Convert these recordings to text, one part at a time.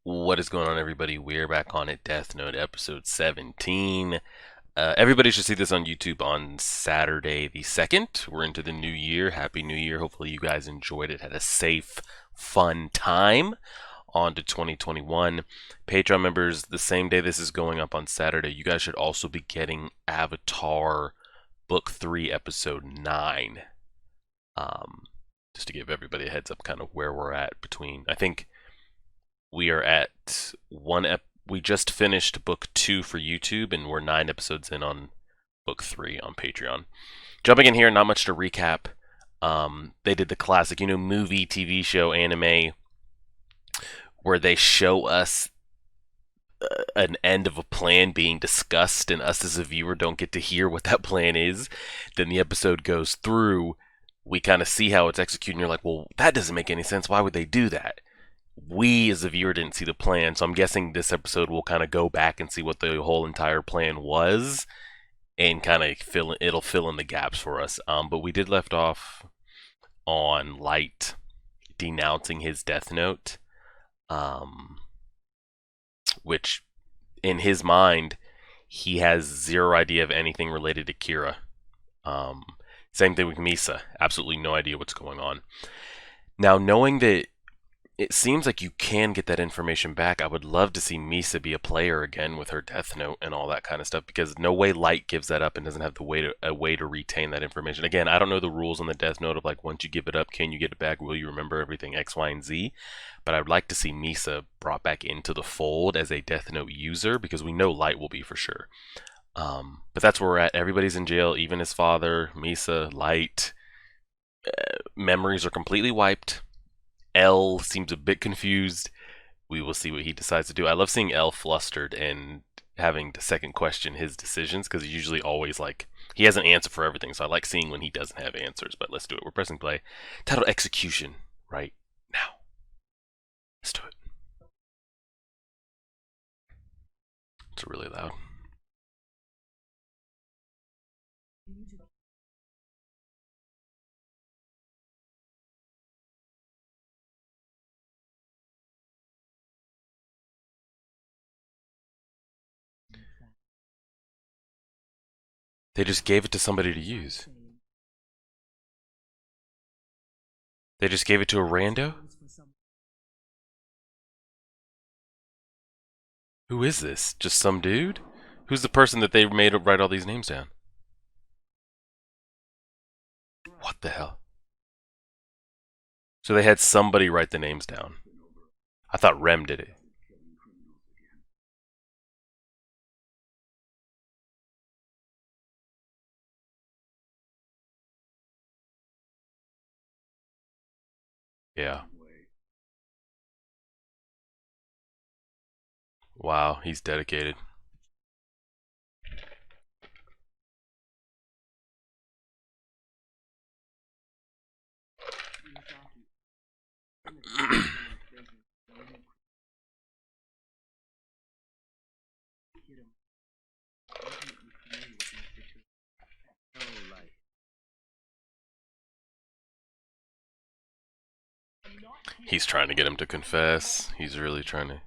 What is going on, everybody? We're back on it. Death Note episode 17. Everybody should see this on YouTube on Saturday the 2nd. We're into the new year. Happy New Year. Hopefully, you guys enjoyed it, had a safe, fun time. On to 2021. Patreon members, the same day this is going up on Saturday, you guys should also be getting Avatar Book 3, Episode 9. Um, just to give everybody a heads up, kind of where we're at between. I think we are at we just finished book 2 for YouTube, and we're 9 episodes in on book 3 on Patreon. Jumping in here, not much to recap. They did the classic, movie, TV show, anime, where they show us an end of a plan being discussed, and us as a viewer don't get to hear what that plan is. Then the episode goes through, we kind of see how it's executed, and you're like, well, that doesn't make any sense. Why would they do that? We as a viewer didn't see the plan, so I'm guessing this episode will kind of go back and see what the whole entire plan was, and kind of it'll fill in the gaps for us. But we did left off on Light denouncing his Death Note, which in his mind he has zero idea of anything related to Kira. Same thing with Misa, absolutely no idea what's going on. Now, knowing that it seems like you can get that information back, I would love to see Misa be a player again with her Death Note and all that kind of stuff, because no way Light gives that up and doesn't have a way to retain that information. Again, I don't know the rules on the Death Note of, like, once you give it up, can you get it back? Will you remember everything X, Y, and Z? But I would like to see Misa brought back into the fold as a Death Note user, because we know Light will be for sure. But that's where we're at. Everybody's in jail, even his father, Misa, Light. Memories are completely wiped. L seems a bit confused. We will see what he decides to do. I love seeing L flustered and having to second question his decisions, because he's usually always like, he has an answer for everything, so I like seeing when he doesn't have answers. But let's do it. We're pressing play. Title Execution right now. Let's do it. It's really loud. They just gave it to somebody to use. They just gave it to a rando? Who is this? Just some dude? Who's the person that they made write all these names down? What the hell? So they had somebody write the names down. I thought Rem did it. Yeah. Wow, he's dedicated. He's trying to get him to confess. He's really trying to.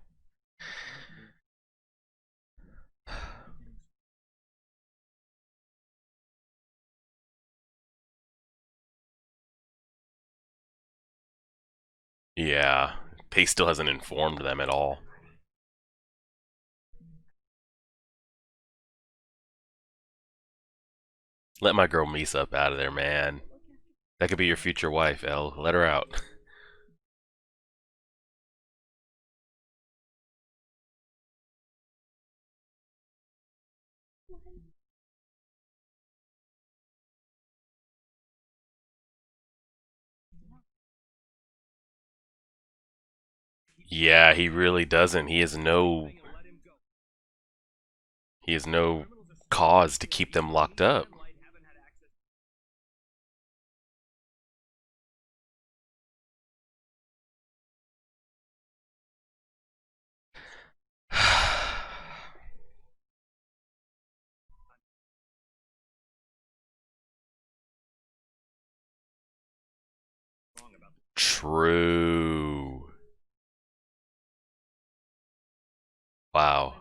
Yeah. Pace still hasn't informed them at all. Let my girl Misa up out of there, man. That could be your future wife, L. Let her out. Yeah, he really doesn't. He has no cause to keep them locked up. True. Wow.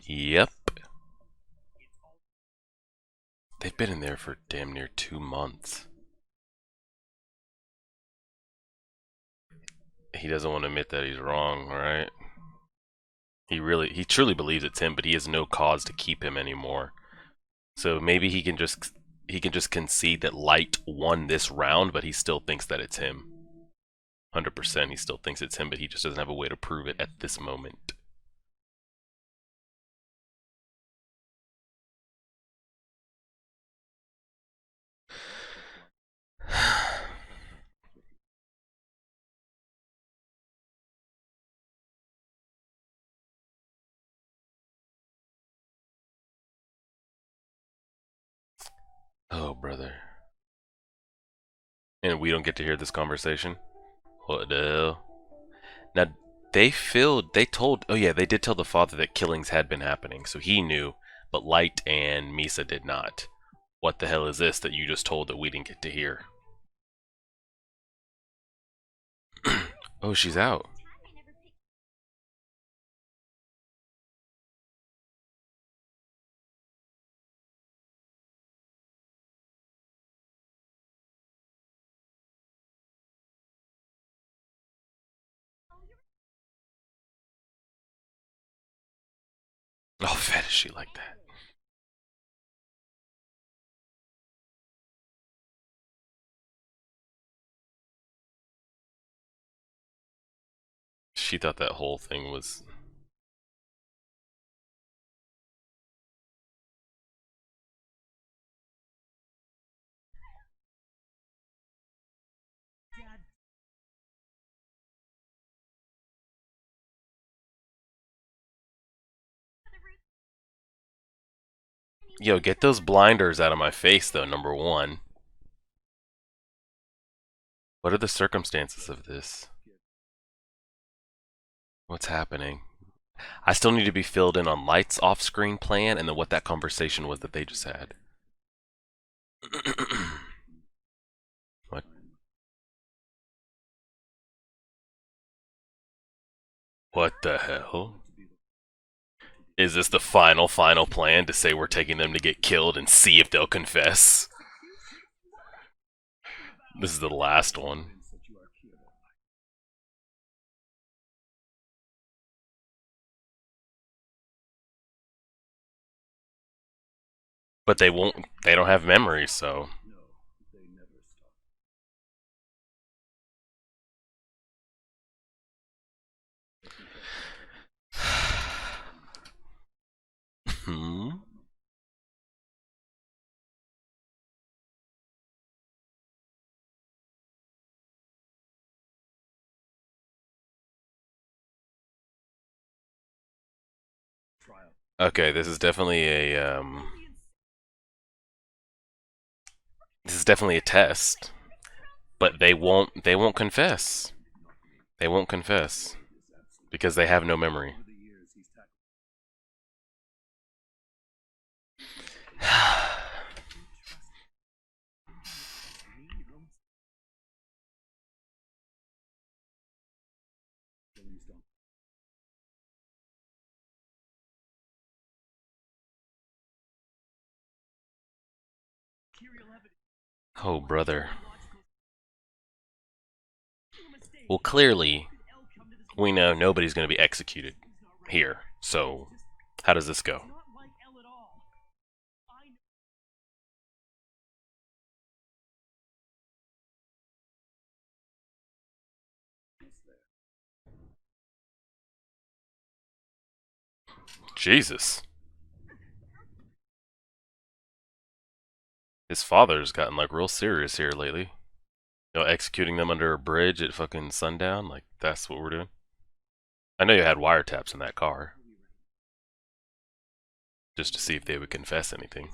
Yep. They've been in there for damn near 2 months. He doesn't want to admit that he's wrong, right? He truly believes it's him, but he has no cause to keep him anymore. So maybe he can just concede that Light won this round, but he still thinks that it's him. 100%, he still thinks it's him, but he just doesn't have a way to prove it at this moment. Oh, brother. And we don't get to hear this conversation? What the hell? Now, they told, oh yeah, they did tell the father that killings had been happening, so he knew, but Light and Misa did not. What the hell is this that you just told that we didn't get to hear? Oh, she's out. Oh, fat is she like that? She thought that whole thing was. Yo, get those blinders out of my face, though, number one. What are the circumstances of this? What's happening? I still need to be filled in on Light's off screen plan and then what that conversation was that they just had. What? What the hell? Is this the final plan to say we're taking them to get killed and see if they'll confess? This is the last one. But they won't, they don't have memories, so. Hmm? Okay, this is definitely a test, but they won't confess. They won't confess because they have no memory. Oh, brother. Well, clearly, we know nobody's going to be executed here. So, how does this go? Jesus. His father's gotten like real serious here lately. Executing them under a bridge at fucking sundown. Like, that's what we're doing. I know you had wiretaps in that car just to see if they would confess anything.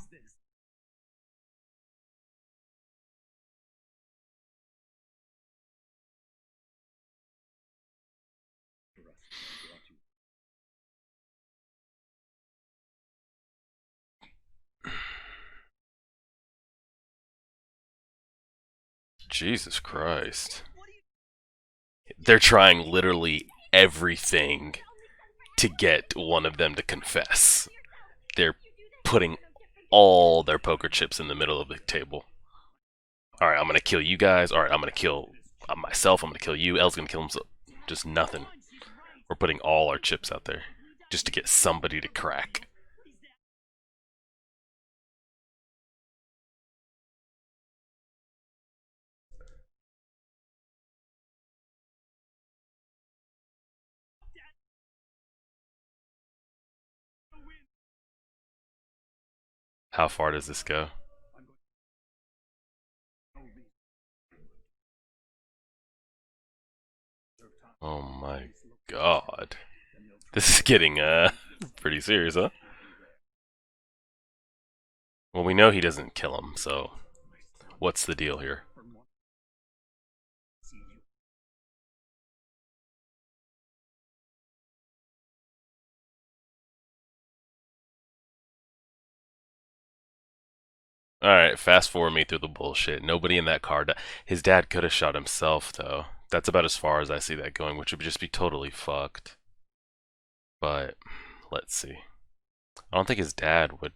Jesus Christ. They're trying literally everything to get one of them to confess. They're putting all their poker chips in the middle of the table. Alright, I'm gonna kill you guys. Alright, I'm gonna kill myself. I'm gonna kill you. El's gonna kill himself. Just nothing. We're putting all our chips out there just to get somebody to crack. How far does this go? Oh my god. This is getting pretty serious, huh? Well, we know he doesn't kill him, so what's the deal here? Alright, fast forward me through the bullshit. Nobody in that car his dad could have shot himself, though. That's about as far as I see that going, which would just be totally fucked. But, let's see. I don't think his dad would.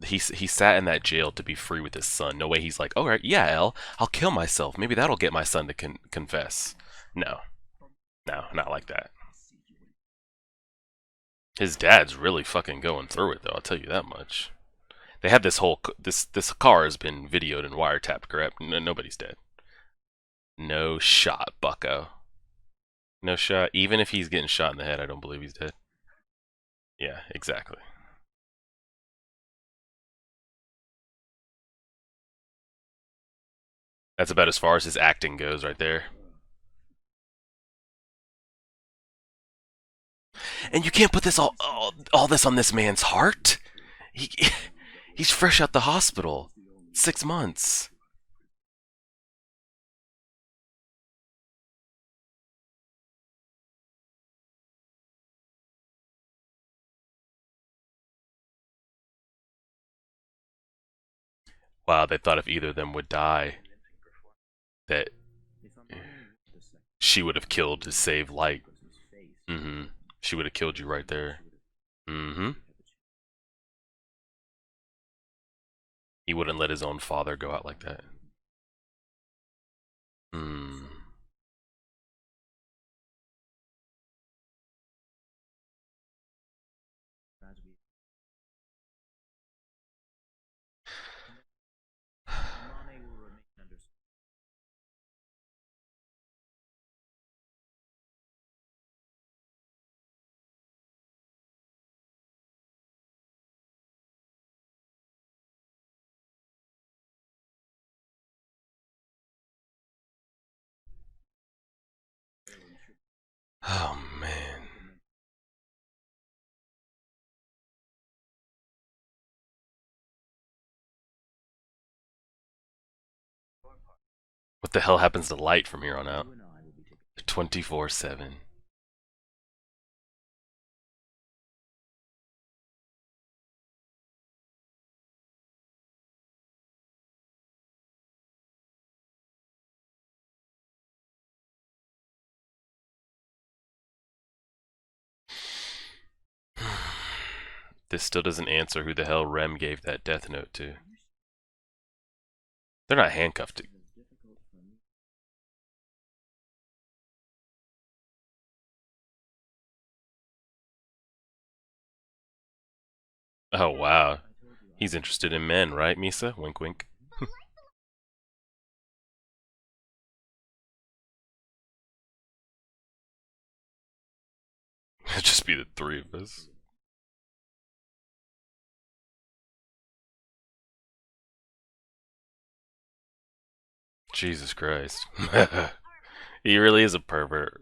He sat in that jail to be free with his son. No way he's like, alright, yeah, El, I'll kill myself. Maybe that'll get my son to confess. No. No, not like that. His dad's really fucking going through it, though, I'll tell you that much. They had this whole this car has been videoed and wiretapped, correct? No, nobody's dead. No shot, Bucko. No shot. Even if he's getting shot in the head, I don't believe he's dead. Yeah, exactly. That's about as far as his acting goes, right there. And you can't put this all this on this man's heart. He he's fresh out the hospital. 6 months. Wow, they thought if either of them would die, that she would have killed to save light. Mm-hmm. She would have killed you right there. Mm-hmm. He wouldn't let his own father go out like that. Hmm. Oh man. What the hell happens to light from here on out? 24/7. This still doesn't answer who the hell Rem gave that death note to. They're not handcuffed. Oh wow. He's interested in men, right, Misa? Wink wink. It'd just be the three of us. Jesus Christ. He really is a pervert.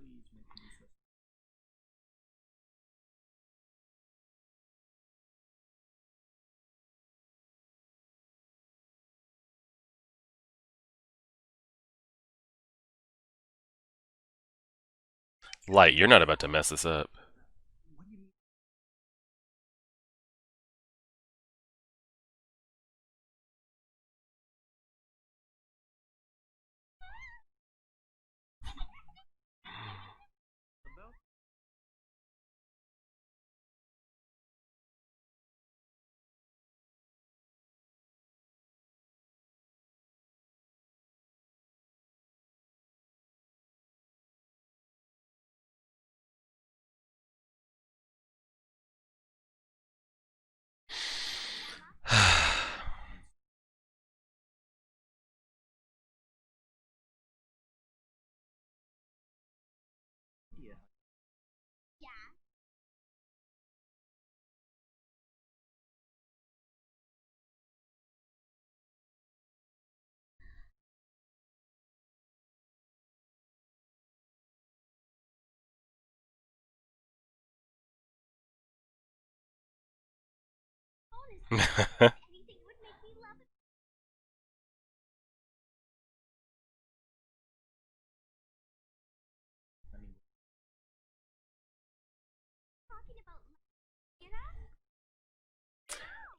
Light, you're not about to mess this up.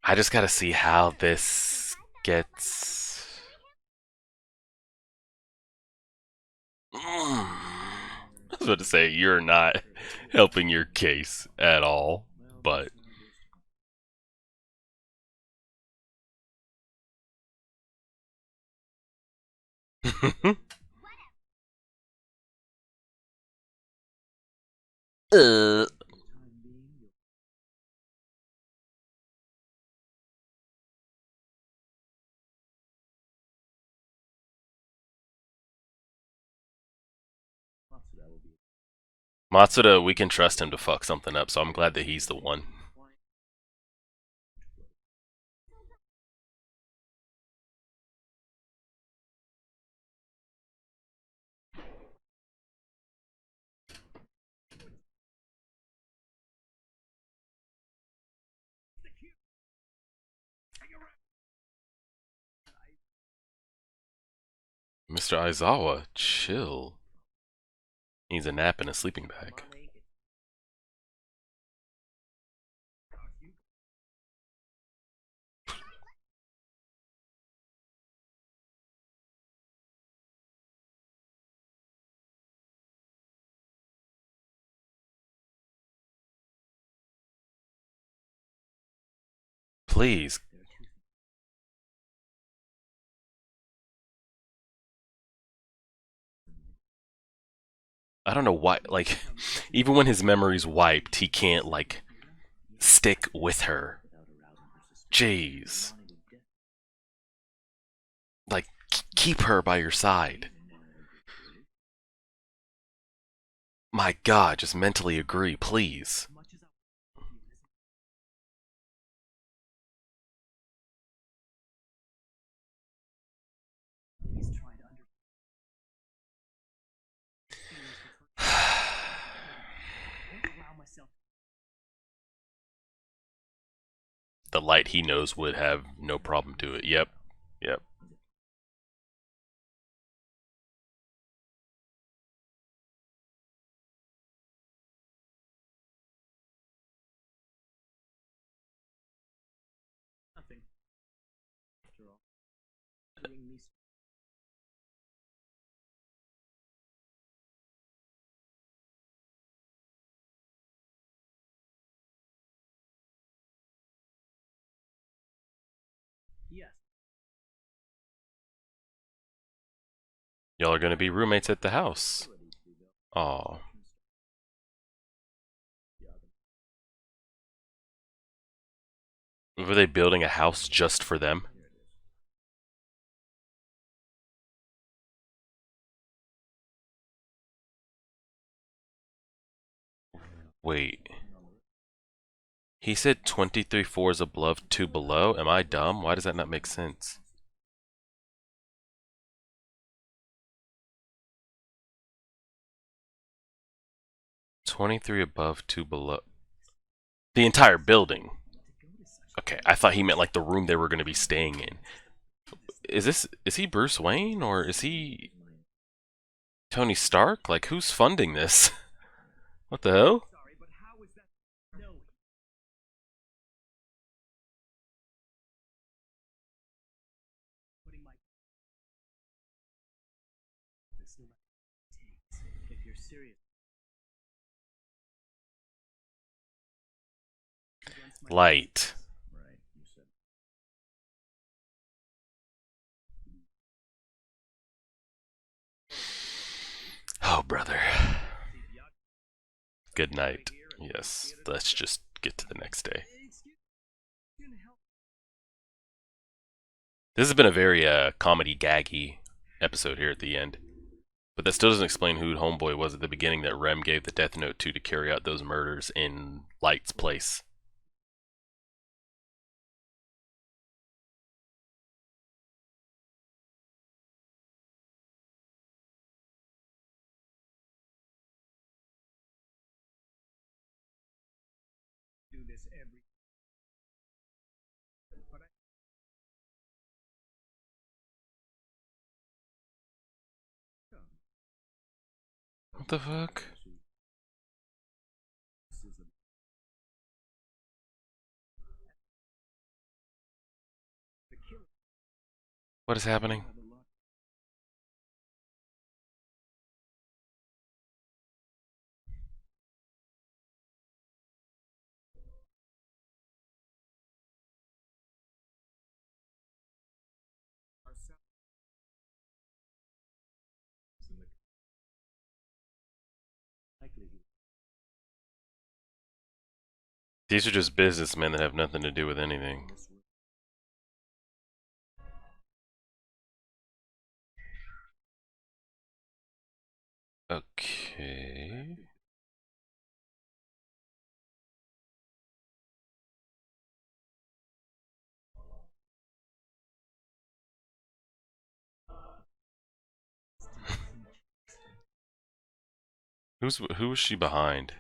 I just gotta see how this gets. I was about to say you're not helping your case at all, but uh, Matsuda, we can trust him to fuck something up, so I'm glad that he's the one. Mr. Aizawa, chill. Needs a nap and a sleeping bag. Please. I don't know why, like, even when his memory's wiped, he can't, like, stick with her. Jeez. Like, keep her by your side. My god, just mentally agree, please. The light he knows would have no problem do it. Yep. Yep. Y'all are gonna be roommates at the house. Aw. Were they building a house just for them? Wait. He said 23 floors above, 2 below? Am I dumb? Why does that not make sense? 23 above, 2 below. The entire building. Okay, I thought he meant like the room they were going to be staying in. Is he Bruce Wayne or is he Tony Stark? Like who's funding this? What the hell? Light. Oh, brother. Good night. Yes, let's just get to the next day. This has been a very comedy gaggy episode here at the end. But that still doesn't explain who Homeboy was at the beginning that Rem gave the death note to carry out those murders in Light's place. What the fuck? What is happening? These are just businessmen that have nothing to do with anything. Okay. Who was she behind?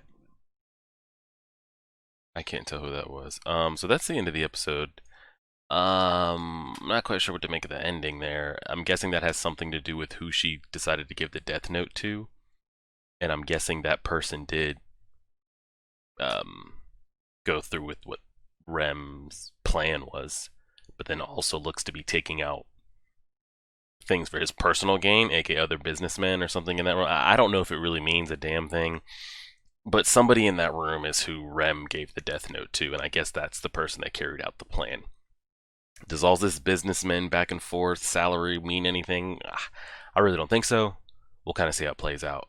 I can't tell who that was. So that's the end of the episode. I'm not quite sure what to make of the ending there. I'm guessing that has something to do with who she decided to give the death note to, and I'm guessing that person did um go through with what Rem's plan was, but then also looks to be taking out things for his personal gain, aka other businessmen or something in that room. I don't know if it really means a damn thing, but somebody in that room is who Rem gave the death note to, and I guess that's the person that carried out the plan. Does all this businessmen back and forth salary mean anything? I really don't think so. We'll kind of see how it plays out.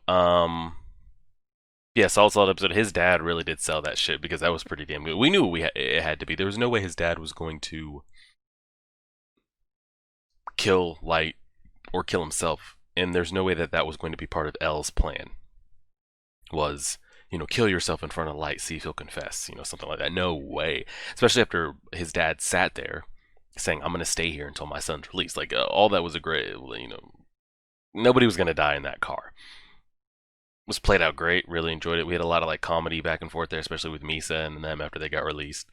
Yeah, Solid episode. His dad really did sell that shit because that was pretty damn good. We knew it had to be. There was no way his dad was going to kill Light or kill himself, and there's no way that that was going to be part of L's plan. Was kill yourself in front of Light, see if he'll confess, something like that. No way. Especially after his dad sat there saying, "I'm going to stay here until my son's released." Like all that was a great, nobody was going to die in that car. It was played out great. Really enjoyed it. We had a lot of like comedy back and forth there, especially with Misa and them after they got released.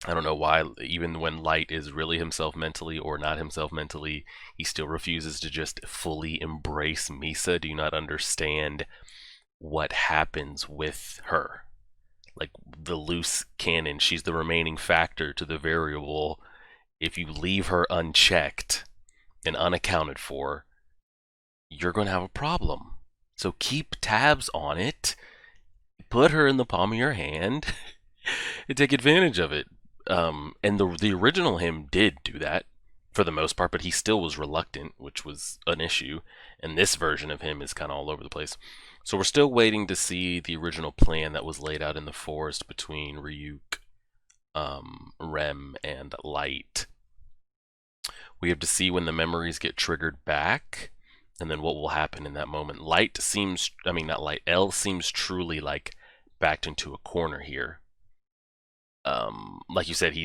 I don't know why, even when Light is really himself mentally or not himself mentally, he still refuses to just fully embrace Misa. Do you not understand what happens with her? Like the loose cannon, she's the remaining factor to the variable. If you leave her unchecked and unaccounted for, you're going to have a problem. So keep tabs on it, put her in the palm of your hand, and take advantage of it. And the original him did do that for the most part, but he still was reluctant, which was an issue. And this version of him is kind of all over the place. So we're still waiting to see the original plan that was laid out in the forest between Ryuk, Rem, and Light. We have to see when the memories get triggered back, and then what will happen in that moment. Light seems, I mean, not Light, L seems truly like backed into a corner here. Like you said,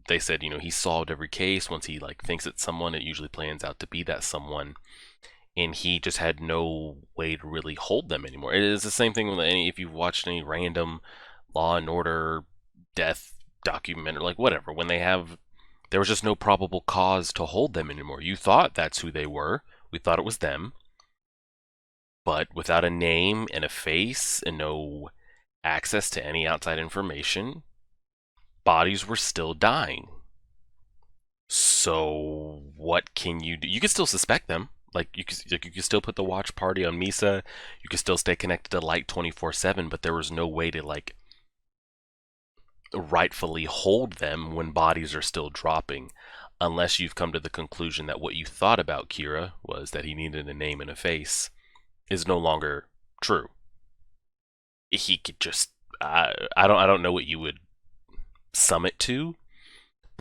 they said, he solved every case. Once he like thinks it's someone, it usually plans out to be that someone, and he just had no way to really hold them anymore. It is the same thing with if you've watched any random Law and Order death documentary, like whatever, when there was just no probable cause to hold them anymore. You thought that's who they were. We thought it was them, but without a name and a face and no access to any outside information, bodies were still dying. So what can you do? You can still suspect them. Like you could still put the watch party on Misa. You could still stay connected to Light 24/7, but there was no way to like rightfully hold them when bodies are still dropping, unless you've come to the conclusion that what you thought about Kira was that he needed a name and a face is no longer true. He could just I don't know what you would sum it to,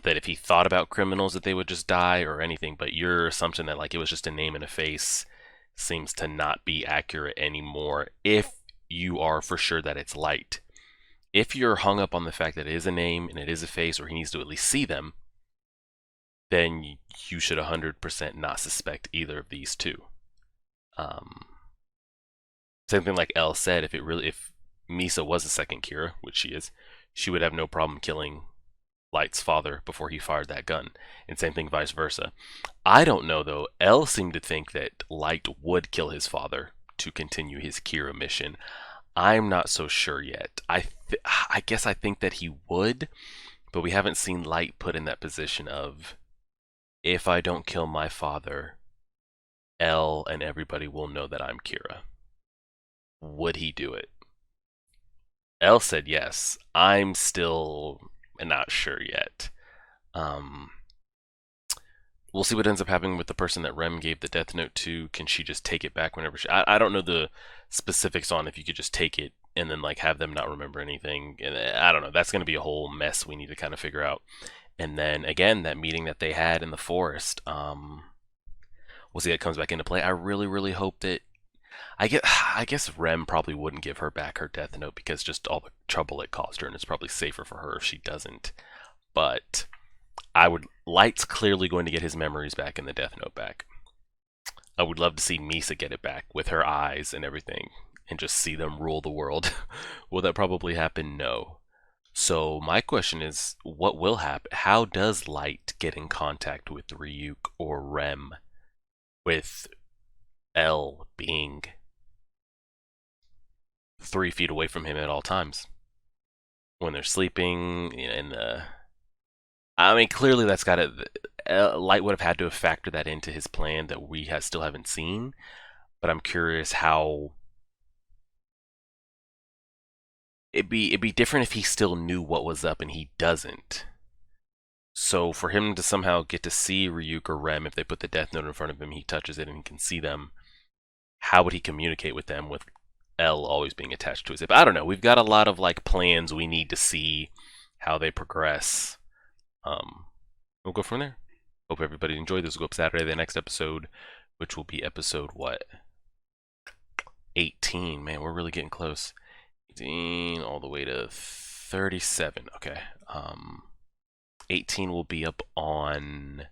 that if he thought about criminals that they would just die or anything, but your assumption that like it was just a name and a face seems to not be accurate anymore if you are for sure that it's Light. If you're hung up on the fact that it is a name and it is a face, or he needs to at least see them, then you should 100% not suspect either of these two. Um, Same thing like Elle said, if Misa was a second Kira, which she is, she would have no problem killing Light's father before he fired that gun. And same thing vice versa. I don't know though. Elle seemed to think that Light would kill his father to continue his Kira mission. I'm not so sure yet. I guess I think that he would, but we haven't seen Light put in that position of, if I don't kill my father, Elle and everybody will know that I'm Kira. Would he do it? Elle said yes. I'm still not sure yet. We'll see what ends up happening with the person that Rem gave the death note to. Can she just take it back whenever I don't know the specifics on if you could just take it and then like have them not remember anything. And I don't know. That's going to be a whole mess we need to kind of figure out. And then again, that meeting that they had in the forest. We'll see how it comes back into play. I really, really hope that. I guess Rem probably wouldn't give her back her death note because just all the trouble it caused her, and it's probably safer for her if she doesn't. But Light's clearly going to get his memories back and the death note back. I would love to see Misa get it back with her eyes and everything and just see them rule the world. Will that probably happen? No. So my question is, what will happen? How does Light get in contact with Ryuk or Rem with Elle being 3 feet away from him at all times when they're sleeping? And I mean, clearly that's got to. Light would have had to have factored that into his plan that we still haven't seen. But I'm curious how it'd be different if he still knew what was up and he doesn't. So for him to somehow get to see Ryuk or Rem, if they put the death note in front of him, he touches it and he can see them. How would he communicate with them with Elle always being attached to his hip? I don't know. We've got a lot of like plans we need to see how they progress. We'll go from there. Hope everybody enjoyed this. We'll go up Saturday, the next episode, which will be episode what? 18. Man, we're really getting close. 18 all the way to 37. Okay. 18 will be up on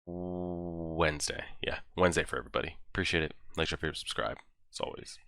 Wednesday. Yeah, Wednesday for everybody. Appreciate it. Like, share, favorite, subscribe, as always.